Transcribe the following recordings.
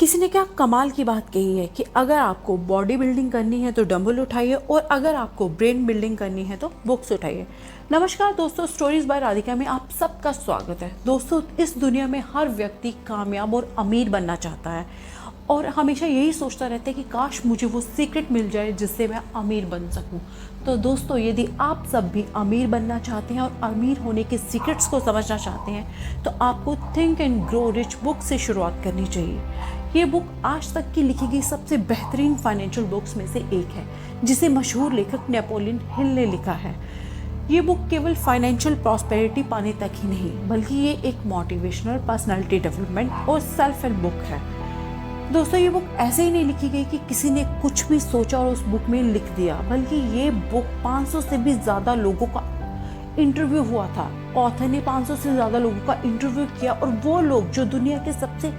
किसी ने क्या कमाल की बात कही है कि अगर आपको बॉडी बिल्डिंग करनी है तो डंबल उठाइए और अगर आपको ब्रेन बिल्डिंग करनी है तो बुक्स उठाइए। नमस्कार दोस्तों, स्टोरीज बाय राधिका में आप सबका स्वागत है। दोस्तों, इस दुनिया में हर व्यक्ति कामयाब और अमीर बनना चाहता है और हमेशा यही सोचता रहता है कि काश मुझे वो सीक्रेट मिल जाए जिससे मैं अमीर बन सकूं। तो दोस्तों, यदि आप सब भी अमीर बनना चाहते हैं और अमीर होने के सीक्रेट्स को समझना चाहते हैं तो आपको think and grow rich book से शुरुआत करनी चाहिए। ये बुक आज तक की लिखी गई सबसे बेहतरीन फाइनेंशियल बुक्स में से एक है, जिसे मशहूर लेखक नेपोलियन हिल ने लिखा है। ये बुक केवल फाइनेंशियल प्रॉस्पेरिटी पाने तक ही नहीं, बल्कि ये एक मोटिवेशनल पर्सनालिटी डेवलपमेंट और सेल्फ हेल्प बुक है। दोस्तों, ये बुक ऐसे ही नहीं लिखी गई कि किसी ने कुछ भी सोचा और उस बुक में लिख दिया, बल्कि ये बुक 500 से भी ज़्यादा लोगों का इंटरव्यू हुआ था। ऑथर ने 500 से ज़्यादा लोगों का इंटरव्यू किया और वो लोग जो दुनिया के सबसे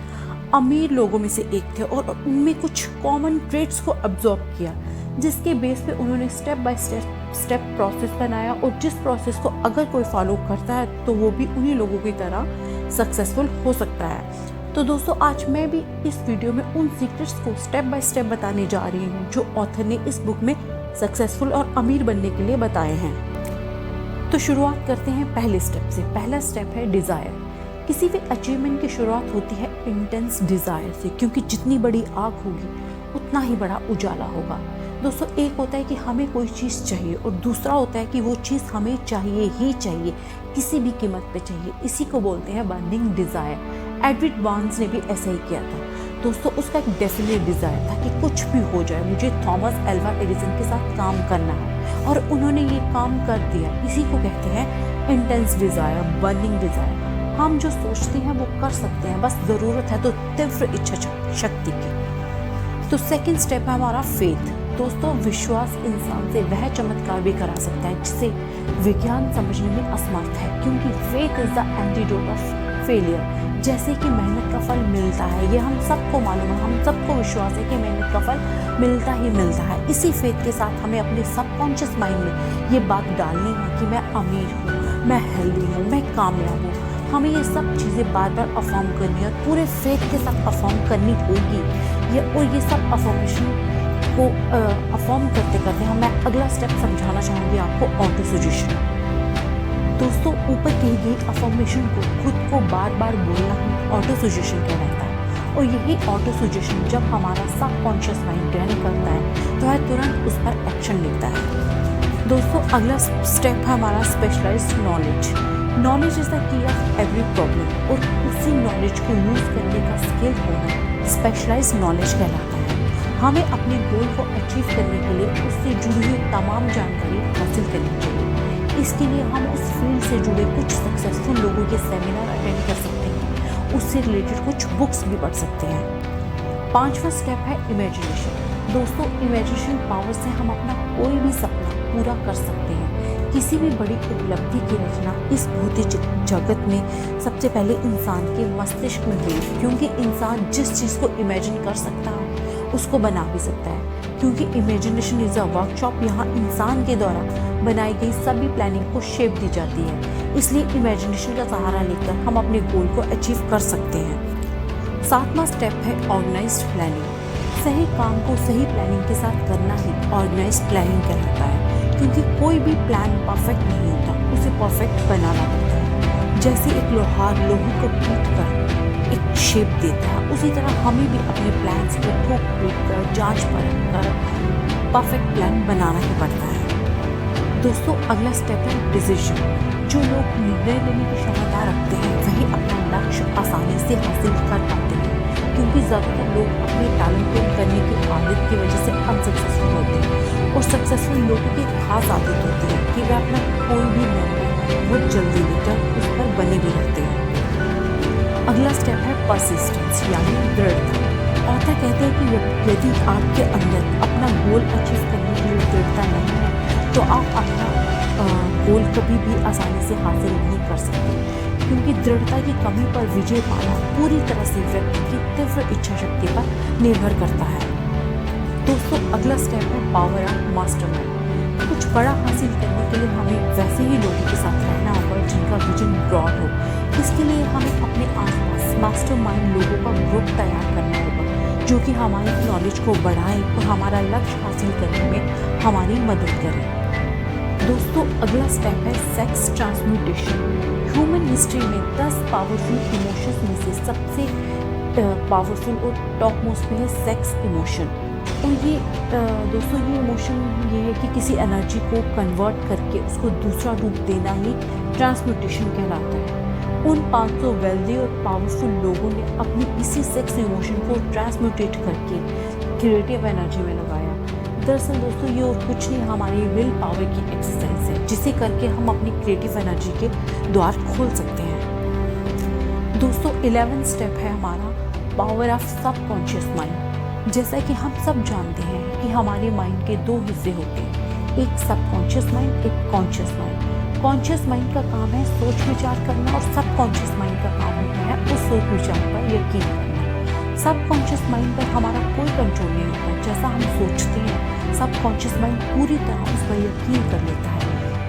अमीर लोगों में से एक थे और उनमें कुछ कॉमन ट्रेड्स को अब्जॉर्ब किया, जिसके बेस पे उन्होंने स्टेप बाय स्टेप प्रोसेस बनाया और जिस प्रोसेस को अगर कोई फॉलो करता है तो वो भी उन्हीं लोगों की तरह सक्सेसफुल हो सकता है। तो दोस्तों, आज मैं भी इस वीडियो में उन सीक्रेट्स को स्टेप बाय स्टेप बताने जा रही हूँ जो ऑथर ने इस बुक में सक्सेसफुल और अमीर बनने के लिए बताए हैं। तो शुरुआत करते हैं पहले स्टेप से। पहला स्टेप है डिज़ायर। किसी भी अचीवमेंट की शुरुआत होती है इंटेंस डिज़ायर से, क्योंकि जितनी बड़ी आग होगी उतना ही बड़ा उजाला होगा। दोस्तों, एक होता है कि हमें कोई चीज़ चाहिए और दूसरा होता है कि वो चीज़ हमें चाहिए ही चाहिए, किसी भी कीमत पे चाहिए। इसी को बोलते हैं बर्निंग डिज़ायर। एडवर्ड बर्न्स ने भी ऐसा ही किया था। दोस्तों, उसका एक डेफिनेट डिज़ायर था कि कुछ भी हो जाए मुझे थॉमस अल्वा एडिसन के साथ काम करना है, और उन्होंने ये काम कर दिया। इसी को कहते हैं इंटेंस डिज़ायर, बर्निंग डिज़ायर। हम जो सोचते हैं वो कर सकते हैं, बस ज़रूरत है तो तीव्र इच्छा शक्ति की। तो सेकंड स्टेप है हमारा फेथ। दोस्तों, विश्वास इंसान से वह चमत्कार भी करा सकता है जिसे विज्ञान समझने में असमर्थ है, क्योंकि faith is the antidote of failure. जैसे कि मेहनत का फल मिलता है, ये हम सबको मालूम है, हम सबको विश्वास है कि मेहनत का फल मिलता ही मिलता है। इसी फेथ के साथ हमें अपने सबकॉन्शियस माइंड में ये बात डालनी है कि मैं अमीर हूँ, मैं हेल्दी हूँ, मैं कामयाब हूँ। हमें ये सब चीज़ें बार बार अफर्म करनी है और पूरे फेथ के साथ अफर्म करनी होगी। ये सब अफर्मेशन को अफर्म करते करते मैं अगला स्टेप समझाना चाहूँगी आपको, ऑटो सजेशन। दोस्तों, ऊपर कही गई अफर्मेशन को खुद को बार बार बोलना ही ऑटो सजेशन कहलाता है, और यही ऑटो सजेशन जब हमारा सबकॉन्शियस माइंड ग्रहण करता है तो वह तुरंत उस पर एक्शन लेता है। दोस्तों, अगला स्टेप है हमारा specialised knowledge. Knowledge is the key of every problem, और उसी नॉलेज को यूज करने का स्किल होना स्पेशलाइज्ड नॉलेज कहलाता है। हमें अपने गोल को अचीव करने के लिए उससे जुड़ी हुई तमाम जानकारी हासिल करनी चाहिए। इसके लिए हम उस फील्ड से जुड़े कुछ सक्सेसफुल लोगों के सेमिनार अटेंड कर सकते हैं, उससे रिलेटेड कुछ बुक्स भी पढ़ सकते हैं। पांचवा स्टेप है इमेजिनेशन। दोस्तों, इमेजिनेशन पावर से हम अपना कोई भी सपना पूरा कर सकते हैं। किसी भी बड़ी उपलब्धि की रचना इस भौतिक जगत में सबसे पहले इंसान के मस्तिष्क में हुई, क्योंकि इंसान जिस चीज़ को इमेजिन कर सकता है उसको बना भी सकता है, क्योंकि इमेजिनेशन इज़ अ वर्कशॉप। यहाँ इंसान के द्वारा बनाई गई सभी प्लानिंग को शेप दी जाती है, इसलिए इमेजिनेशन का सहारा लेकर हम अपने गोल को अचीव कर सकते हैं। सातवां स्टेप है ऑर्गेनाइज्ड प्लानिंग। सही काम को सही प्लानिंग के साथ करना ही ऑर्गेनाइज्ड प्लानिंग कहलाता है, क्योंकि कोई भी प्लान परफेक्ट नहीं होता, उसे परफेक्ट बनाना पड़ता है। जैसे एक लोहार लोहे को पीट कर एक शेप देता है, उसी तरह हमें भी अपने प्लान्स को ठोक ठोक कर जांच परख कर परफेक्ट प्लान बनाना ही पड़ता है। दोस्तों, अगला स्टेप है डिसीजन। जो लोग निर्णय लेने की क्षमता रखते हैं वही अपना लक्ष्य आसानी से हासिल कर पाते हैं, क्योंकि ज़्यादातर लोग अपने टैलेंट को करने की आदत की वजह से अनसक्सेसफुल होते हैं, और सक्सेसफुल लोगों की खास आदत होती है कि वे अपना कोई भी निर्णय बहुत जल्दी लेकर उस पर बने भी रहते हैं। अगला स्टेप है परसिस्टेंस, यानी दृढ़ता। ऑथर कहते हैं कि यदि आपके अंदर अपना गोल अचीव करने के लिए दृढ़ता नहीं है तो आप अपना गोल कभी भी आसानी से हासिल नहीं कर सकते, क्योंकि दृढ़ता की कमी पर विजय पाना पूरी तरह से व्यक्ति की तीव्र इच्छा शक्ति पर निर्भर करता है। दोस्तों, अगला स्टेप है पावर ऑफ मास्टरमाइंड। कुछ बड़ा हासिल करने के लिए हमें वैसे ही लोगों के साथ रहना होगा जिनका विजन ब्रॉड हो। इसके लिए हमें अपने आसपास मास्टरमाइंड लोगों का ग्रुप तैयार करना होगा जो कि हमारी नॉलेज को बढ़ाए और हमारा लक्ष्य हासिल करने में हमारी मदद करे। दोस्तों अगला स्टेप है सेक्स ट्रांसम्यूटेशन। ह्यूमन हिस्ट्री में 10 पावरफुल इमोशंस में से सबसे पावरफुल और टॉप मोस्ट पे है सेक्स इमोशन। और ये दोस्तों ये इमोशन ये है कि किसी एनर्जी को कन्वर्ट करके उसको दूसरा रूप देना ही ट्रांसम्यूटेशन कहलाता है। उन 500 वेल्दी और पावरफुल लोगों ने अपनी इसी सेक्स इमोशन को ट्रांसम्यूटेट करके क्रिएटिव एनर्जी में लगाया। दरअसल दोस्तों ये और कुछ नहीं हमारी विल पावर की एक्सरसाइज है जिसे करके हम अपनी क्रिएटिव एनर्जी के द्वार खोल सकते हैं। दोस्तों 11 स्टेप है हमारा पावर ऑफ सबकॉन्शियस माइंड। जैसा कि हम सब जानते हैं कि हमारे माइंड के 2 हिस्से होते हैं, एक सबकॉन्शियस माइंड, एक कॉन्शियस माइंड। कॉन्शियस माइंड का काम है सोच विचार करना और सबकॉन्शियस माइंड का काम होता है उस सोच विचार पर यकीन करना। सबकॉन्शियस माइंड पर हमारा कोई कंट्रोल नहीं होता। जैसा हम सोचते हैं सबकॉन्शियस माइंड पूरी तरह उस पर यकीन कर लेता है।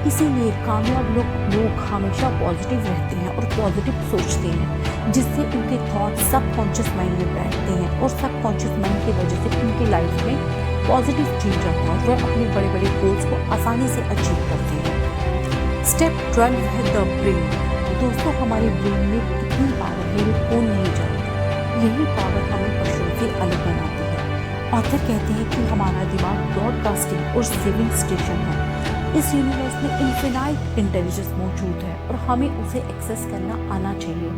इसीलिए कामयाब लोग हमेशा पॉजिटिव रहते हैं और पॉजिटिव सोचते हैं, जिससे उनके थॉट सबकॉन्शियस माइंड में बैठते हैं और सबकॉन्शियस माइंड की वजह से उनकी लाइफ में पॉजिटिव चेंज आता है और वह अपने बड़े बड़े गोल्स को आसानी से अचीव करते हैं। स्टेप 12 है द ब्रेन। दोस्तों हमारे ब्रेन में कितनी पावर है ये कौन नहीं जानता। यही पावर हमें पशुओं से अलग बनाती है। ऑथर कहते हैं कि हमारा दिमाग ब्रॉडकास्टिंग और सेविंग स्टेशन है। इस यूनिवर्स में इन्फिनाइट इंटेलिजेंस मौजूद है और हमें उसे एक्सेस करना आना चाहिए।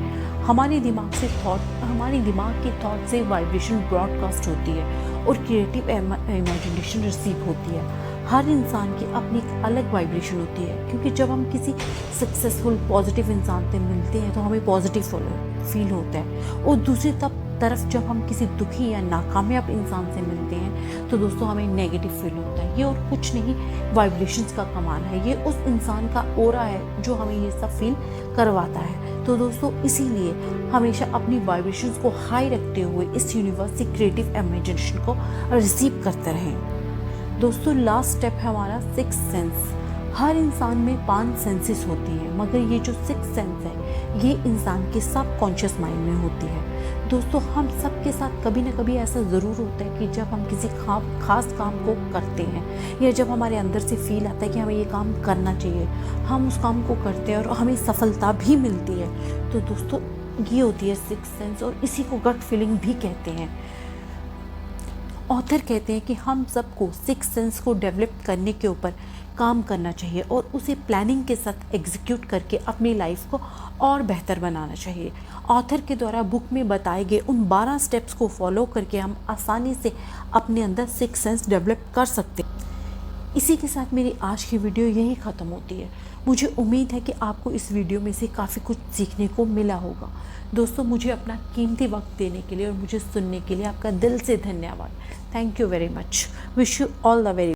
हमारे दिमाग की थॉट से वाइब्रेशन ब्रॉडकास्ट होती है और क्रिएटिव इमेजिनेशन रिसीव होती है। हर इंसान की अपनी एक अलग वाइब्रेशन होती है, क्योंकि जब हम किसी सक्सेसफुल पॉजिटिव इंसान से मिलते हैं तो हमें पॉजिटिव फील होता है और दूसरी तरफ जब हम किसी दुखी या नाकामयाब इंसान से मिलते हैं तो दोस्तों हमें नेगेटिव फील होता है। ये और कुछ नहीं वाइब्रेशंस का कमाल है, ये उस इंसान का ऑरा है जो हमें ये सब फील करवाता है। तो दोस्तों इसीलिए हमेशा अपनी वाइब्रेशंस को हाई रखते हुए इस यूनिवर्स से क्रिएटिव इमेजिनेशन को रिसीव करते रहें। दोस्तों लास्ट स्टेप है हमारा 6th सेंस। हर इंसान में 5 सेंसेस होती हैं, मगर ये जो 6th सेंस है ये इंसान के सबकॉन्शियस माइंड में होती है। दोस्तों हम सब के साथ कभी ना कभी ऐसा ज़रूर होता है कि जब हम किसी खास काम को करते हैं या जब हमारे अंदर से फील आता है कि हमें ये काम करना चाहिए, हम उस काम को करते हैं और हमें सफलता भी मिलती है। तो दोस्तों ये होती है 6th सेंस और इसी को गट फीलिंग भी कहते हैं। ऑथर कहते हैं कि हम सबको 6th सेंस को डेवलप करने के ऊपर काम करना चाहिए और उसे प्लानिंग के साथ एग्जीक्यूट करके अपनी लाइफ को और बेहतर बनाना चाहिए। ऑथर के द्वारा बुक में बताए गए उन 12 स्टेप्स को फॉलो करके हम आसानी से अपने अंदर 6th सेंस डेवलप कर सकते हैं। इसी के साथ मेरी आज की वीडियो यही ख़त्म होती है। मुझे उम्मीद है कि आपको इस वीडियो में से काफ़ी कुछ सीखने को मिला होगा। दोस्तों मुझे अपना कीमती वक्त देने के लिए और मुझे सुनने के लिए आपका दिल से धन्यवाद। Thank you very much. Wish you all the very